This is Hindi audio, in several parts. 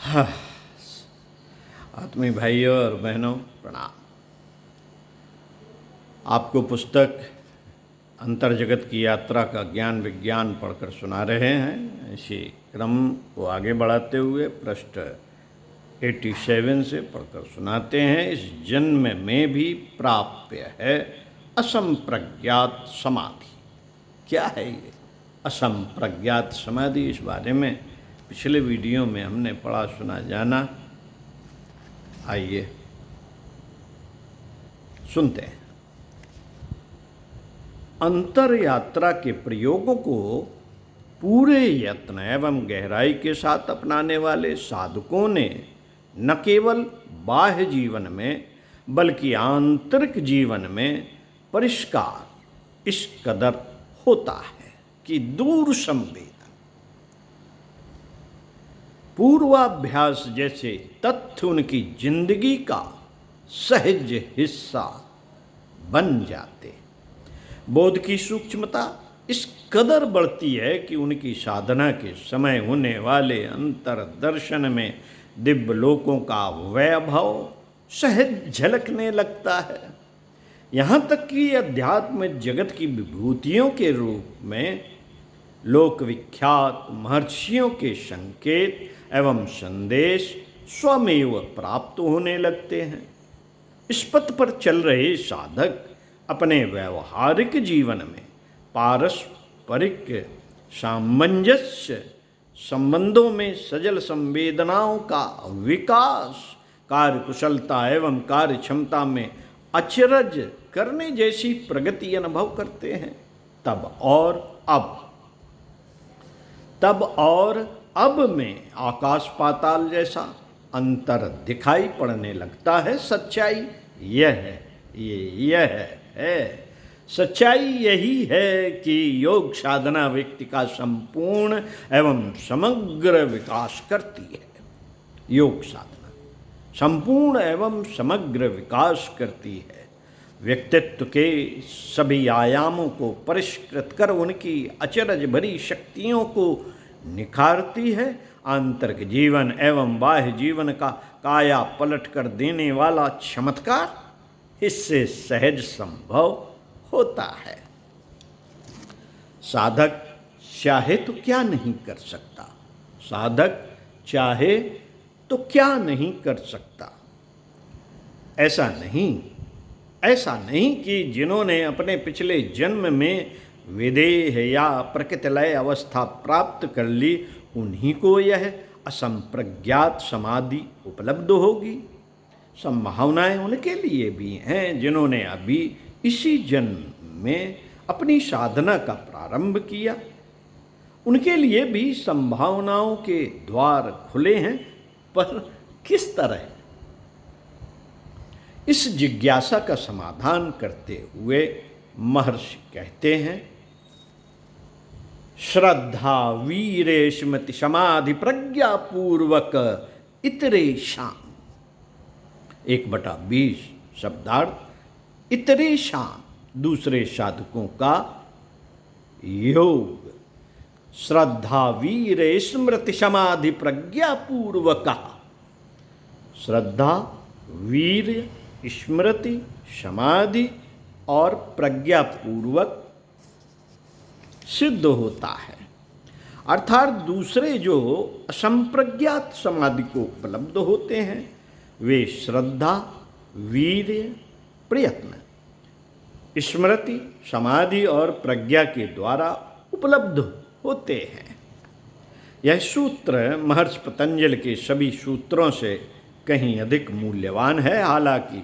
हाँ, आत्मीय भाइयों और बहनों प्रणाम। आपको पुस्तक अंतर्जगत की यात्रा का ज्ञान विज्ञान पढ़कर सुना रहे हैं। इसी क्रम को आगे बढ़ाते हुए पृष्ठ 87 से पढ़कर सुनाते हैं। इस जन्म में भी प्राप्य है असंप्रज्ञात समाधि। क्या है ये असंप्रज्ञात समाधि? इस बारे में पिछले वीडियो में हमने पढ़ा सुना जाना। आइए सुनते हैं। अंतर यात्रा के प्रयोगों को पूरे यत्न एवं गहराई के साथ अपनाने वाले साधकों ने न केवल बाह्य जीवन में बल्कि आंतरिक जीवन में परिष्कार इस कदर होता है कि दूर संवेदन पूर्वाभ्यास जैसे तथ्य उनकी जिंदगी का सहज हिस्सा बन जाते। बोध की सूक्ष्मता इस कदर बढ़ती है कि उनकी साधना के समय होने वाले अंतर्दर्शन में दिव्य लोकों का वैभव सहज झलकने लगता है। यहाँ तक कि अध्यात्म जगत की विभूतियों के रूप में लोक विख्यात महर्षियों के संकेत एवं संदेश स्वमेव प्राप्त होने लगते हैं। इस पथ पर चल रहे साधक अपने व्यवहारिक जीवन में पारस्परिक सामंजस्य संबंधों में सजल संवेदनाओं का विकास, कार्यकुशलता एवं कार्य क्षमता में अचरज करने जैसी प्रगति अनुभव करते हैं। तब और अब में आकाश पाताल जैसा अंतर दिखाई पड़ने लगता है। सच्चाई यह है सच्चाई यही है कि योग साधना व्यक्ति का संपूर्ण एवं समग्र विकास करती है। योग साधना संपूर्ण एवं समग्र विकास करती है। व्यक्तित्व के सभी आयामों को परिष्कृत कर उनकी अचरज भरी शक्तियों को निखारती है। आंतरिक जीवन एवं बाह्य जीवन का काया पलट कर देने वाला चमत्कार इससे सहज संभव होता है। साधक चाहे तो क्या नहीं कर सकता? साधक चाहे तो क्या नहीं कर सकता? ऐसा नहीं कि जिन्होंने अपने पिछले जन्म में विदेह या प्रकृतिलय अवस्था प्राप्त कर ली उन्हीं को यह असंप्रज्ञात समाधि उपलब्ध होगी। संभावनाएं उनके लिए भी हैं जिन्होंने अभी इसी जन्म में अपनी साधना का प्रारंभ किया। उनके लिए भी संभावनाओं के द्वार खुले हैं, पर किस तरह? इस जिज्ञासा का समाधान करते हुए महर्षि कहते हैं, श्रद्धा वीरे स्मृति समाधि प्रज्ञा पूर्वक इतरेशाम। 1/20 शब्दार्थ इतरेशाम दूसरे साधकों का योग। श्रद्धा वीरे स्मृति समाधि प्रज्ञा पूर्वक। श्रद्धा वीर स्मृति समाधि और प्रज्ञा पूर्वक सिद्ध होता है। अर्थात दूसरे जो असंप्रज्ञात समाधि को उपलब्ध होते हैं वे श्रद्धा वीर्य प्रयत्न स्मृति समाधि और प्रज्ञा के द्वारा उपलब्ध होते हैं। यह सूत्र महर्षि पतंजलि के सभी सूत्रों से कहीं अधिक मूल्यवान है। हालांकि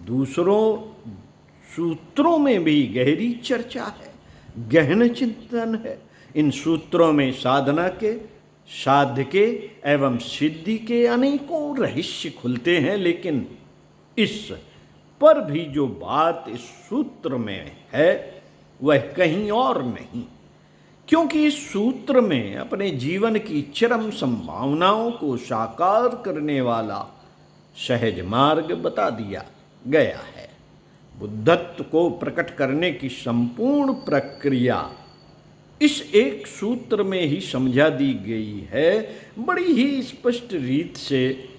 दूसरों सूत्रों में भी गहरी चर्चा है, गहन चिंतन है। इन सूत्रों में साधना के, साध्य के एवं सिद्धि के अनेकों रहस्य खुलते हैं। लेकिन इस पर भी जो बात इस सूत्र में है वह कहीं और नहीं, क्योंकि इस सूत्र में अपने जीवन की चरम संभावनाओं को साकार करने वाला सहज मार्ग बता दिया गया है। बुद्धत्व को प्रकट करने की संपूर्ण प्रक्रिया इस एक सूत्र में ही समझा दी गई है। बड़ी ही स्पष्ट रीत से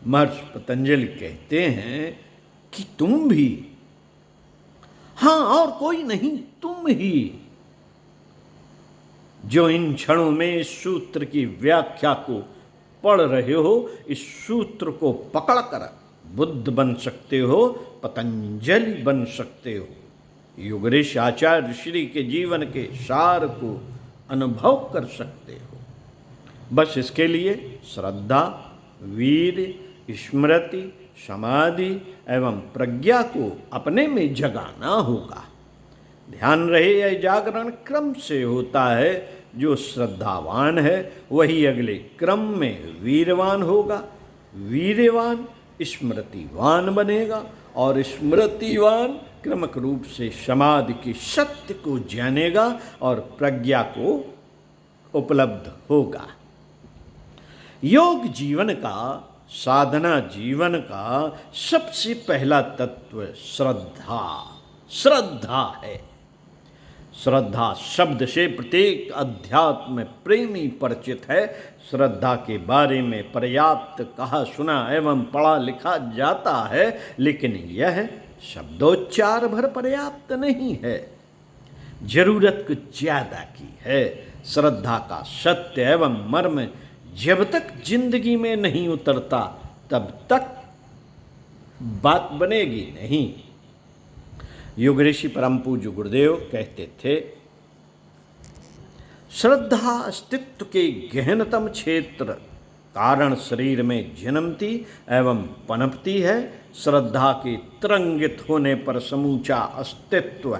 महर्षि पतंजलि कहते हैं कि तुम भी, हाँ और कोई नहीं, तुम ही जो इन क्षणों में इस सूत्र की व्याख्या को पढ़ रहे हो, इस सूत्र को पकड़कर बुद्ध बन सकते हो, पतंजलि बन सकते हो, योगेश आचार्य श्री के जीवन के सार को अनुभव कर सकते हो। बस इसके लिए श्रद्धा, वीर, स्मृति, समाधि एवं प्रज्ञा को अपने में जगाना होगा। ध्यान रहे, यह जागरण क्रम से होता है। जो श्रद्धावान है वही अगले क्रम में वीरवान होगा, वीरवान स्मृतिवान बनेगा और स्मृतिवान क्रमक रूप से समाधि के सत्य को जानेगा और प्रज्ञा को उपलब्ध होगा। योग जीवन का, साधना जीवन का सबसे पहला तत्व श्रद्धा है। श्रद्धा शब्द से प्रत्येक अध्यात्म प्रेमी परिचित है। श्रद्धा के बारे में पर्याप्त कहा सुना एवं पढ़ा लिखा जाता है, लेकिन यह शब्दोच्चार भर पर्याप्त नहीं है, जरूरत कुछ ज्यादा की है। श्रद्धा का सत्य एवं मर्म जब तक जिंदगी में नहीं उतरता तब तक बात बनेगी नहीं। योग ऋषि परम पूज्य गुरुदेव कहते थे, श्रद्धा अस्तित्व के गहनतम क्षेत्र कारण शरीर में जन्मती एवं पनपती है। श्रद्धा के तरंगित होने पर समूचा अस्तित्व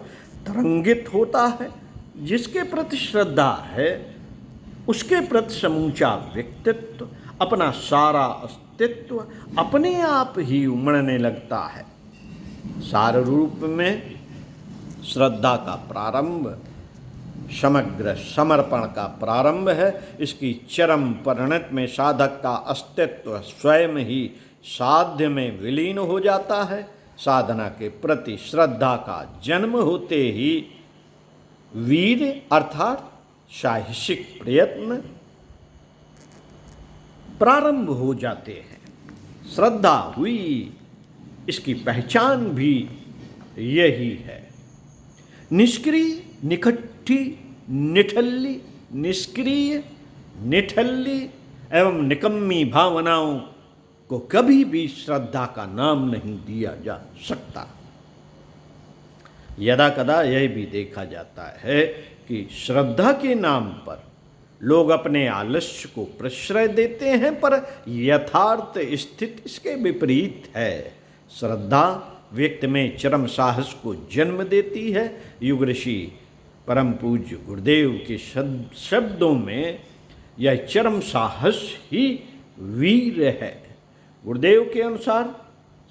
तरंगित होता है। जिसके प्रति श्रद्धा है उसके प्रति समूचा व्यक्तित्व, अपना सारा अस्तित्व अपने आप ही उमड़ने लगता है। सार रूप में श्रद्धा का प्रारंभ समग्र समर्पण का प्रारंभ है। इसकी चरम परिणति में साधक का अस्तित्व स्वयं ही साध्य में विलीन हो जाता है। साधना के प्रति श्रद्धा का जन्म होते ही वीर अर्थात साहसिक प्रयत्न प्रारंभ हो जाते हैं। श्रद्धा हुई, इसकी पहचान भी यही है। निष्क्रिय, निखट्टी, निठल्ली, निष्क्रिय, निठल्ली एवं निकम्मी भावनाओं को कभी भी श्रद्धा का नाम नहीं दिया जा सकता। यदा कदा यह भी देखा जाता है कि श्रद्धा के नाम पर लोग अपने आलस्य को प्रश्रय देते हैं, पर यथार्थ स्थिति इसके विपरीत है। श्रद्धा व्यक्ति में चरम साहस को जन्म देती है। युग ऋषि परम पूज्य गुरुदेव के शब्दों में यह चरम साहस ही वीर है। गुरुदेव के अनुसार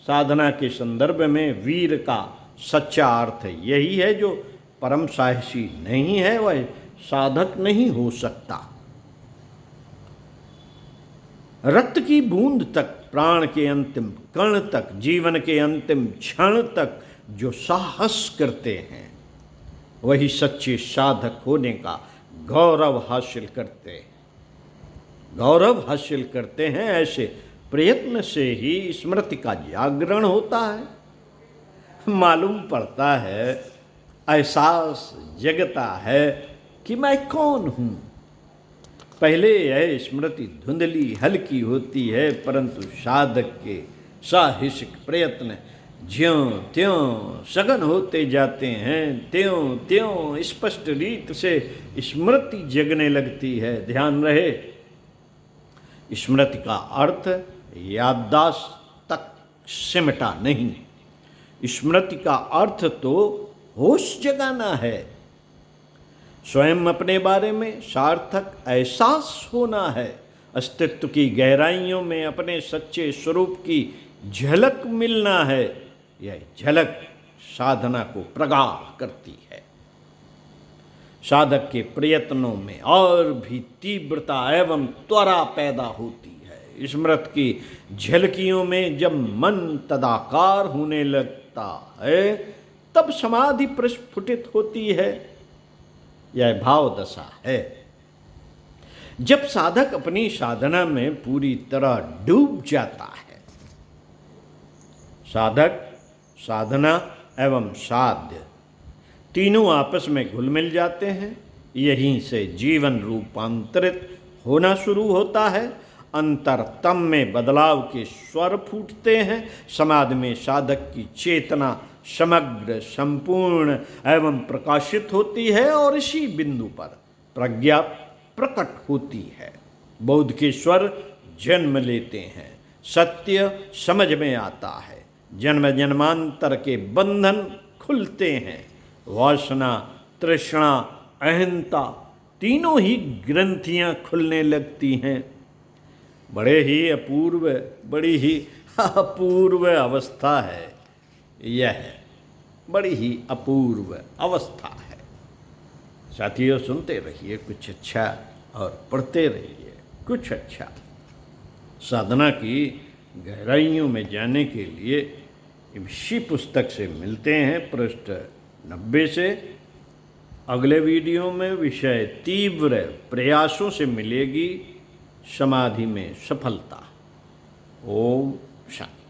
साधना के संदर्भ में वीर का सच्चा अर्थ यही है, जो परम साहसी नहीं है वह साधक नहीं हो सकता। रक्त की बूंद तक, प्राण के अंतिम कण तक, जीवन के अंतिम क्षण तक जो साहस करते हैं वही सच्चे साधक होने का गौरव हासिल करते हैं। गौरव हासिल करते हैं। ऐसे प्रयत्न से ही स्मृति का जागरण होता है। मालूम पड़ता है, एहसास जगता है कि मैं कौन हूँ। पहले यह स्मृति धुंधली हल्की होती है, परंतु साधक के साहसिक प्रयत्न ज्यों त्यों सघन होते जाते हैं, त्यों त्यों स्पष्ट रीत से स्मृति जगने लगती है। ध्यान रहे, स्मृति का अर्थ याददाश्त तक सिमटा नहीं। स्मृति का अर्थ तो होश जगाना है। स्वयं अपने बारे में सार्थक एहसास होना है। अस्तित्व की गहराइयों में अपने सच्चे स्वरूप की झलक मिलना है। यह झलक साधना को प्रगाढ़ करती है। साधक के प्रयत्नों में और भी तीव्रता एवं त्वरा पैदा होती है। स्मृति की झलकियों में जब मन तदाकार होने लगता है तब समाधि प्रस्फुटित होती है। यह भाव दशा है। जब साधक अपनी साधना में पूरी तरह डूब जाता है, साधक, साधना एवं साध्य तीनों आपस में घुल मिल जाते हैं। यहीं से जीवन रूपांतरित होना शुरू होता है। अंतरतम में बदलाव के स्वर फूटते हैं। समाधि में साधक की चेतना समग्र, संपूर्ण एवं प्रकाशित होती है और इसी बिंदु पर प्रज्ञा प्रकट होती है। बोध के स्वर जन्म लेते हैं, सत्य समझ में आता है, जन्म जन्मांतर के बंधन खुलते हैं। वासना, तृष्णा, अहंता तीनों ही ग्रंथियां खुलने लगती हैं। बड़ी ही अपूर्व अवस्था है यह, बड़ी ही अपूर्व अवस्था है। साथियों, सुनते रहिए कुछ अच्छा और पढ़ते रहिए कुछ अच्छा। साधना की गहराइयों में जाने के लिए इसी पुस्तक से मिलते हैं, पृष्ठ 90 से। अगले वीडियो में विषय तीव्र प्रयासों से मिलेगी समाधि में सफलता। ओम शांति।